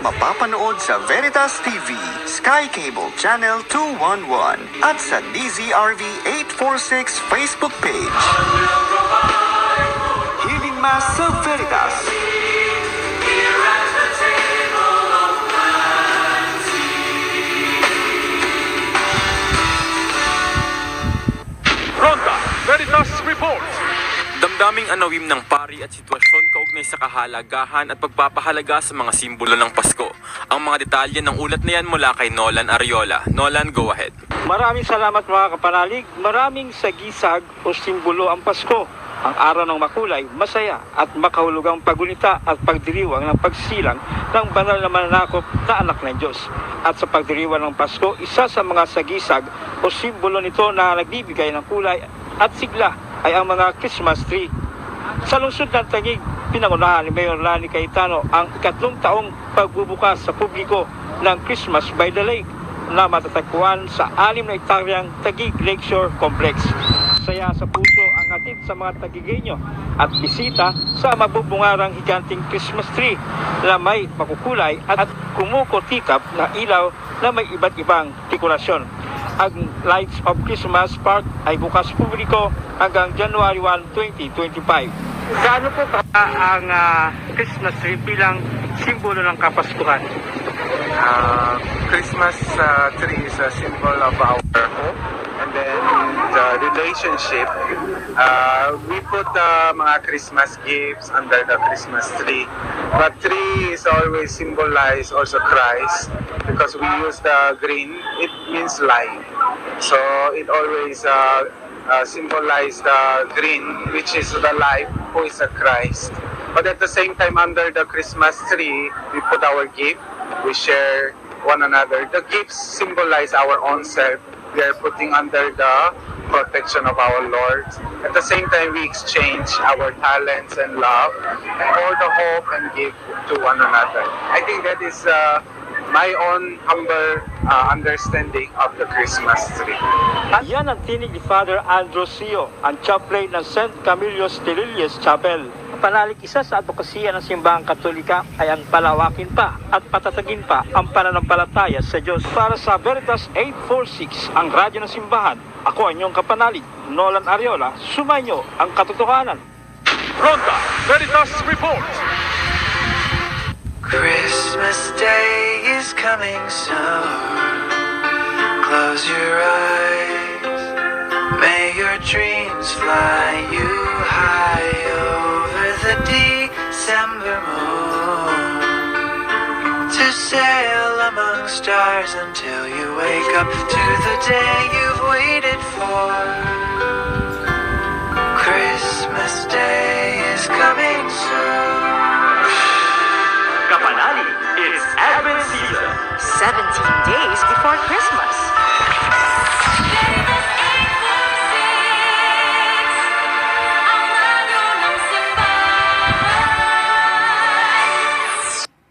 mapapanood sa Veritas TV, Sky Cable Channel 211 at sa DZRV 846 Facebook page. Healing Mass sa Veritas. Ronda Veritas Report. Damdaming anawim ng pari at sitwasyon kaugnay sa kahalagahan at pagpapahalaga sa mga simbolo ng Pasko. Ang mga detalye ng ulat na yan mula kay Nolan Ariola. Nolan, go ahead. Maraming salamat mga kapanalig. Maraming sagisag o simbolo ang Pasko. Ang araw ng makulay, masaya at makahulugang pagunita at pagdiriwang ng pagsilang ng banal na mananakop na anak ng Diyos. At sa pagdiriwang ng Pasko, isa sa mga sagisag o simbolo nito na nagbibigay ng kulay at sigla ay ang mga Christmas tree. Sa lungsod ng Taguig, pinangunahan ni Mayor Lani Cayetano ang 3 taong pagbubukas sa publiko ng Christmas by the Lake na matatagpuan sa 6 na hektaryang Taguig Lakeshore Complex. Saya sa puso ang hatid sa mga Taguigenyo at bisita sa mabubungarang higanting Christmas tree na may makukulay at kumukutikap na ilaw na may iba't ibang dekorasyon. Ang Lights of Christmas Park ay bukas publiko hanggang January 1, 2025. Gaano po ba ang Christmas tree bilang simbolo ng Kapaskuhan? Christmas tree is a symbol of our hope and then the relationship. We put mga Christmas gifts under the Christmas tree, but tree is always symbolize also Christ because we use the green. It means life, so it always symbolize the green, which is the life, who is a Christ. But at the same time, under the Christmas tree, we put our gift. We share one another. The gifts symbolize our own self. We are putting under the protection of our Lord. At the same time, we exchange our talents and love and all the hope and give to one another. I think that is my own humble understanding of the Christmas tree. Yan ang tinig ni Father Andrew Sio, ang chaplain ng St. Camillus Tirilius Chapel. Panalig, isa sa advokasya ng simbahang Katolika ay ang palawakin pa at patatagin pa ang pananampalataya sa Diyos. Para sa Veritas 846, ang radyo ng simbahan, ako ang inyong kapanalig, Nolan Ariola. Sumainyo ang katotohanan. Ronda Veritas Report. Christmas Day is coming soon. Close your eyes. May your dreams fly you high over the December moon. To sail among stars until you wake up to the day you've waited for. Christmas Day is coming soon. Kapanali, it's Advent season. 17 days before Christmas.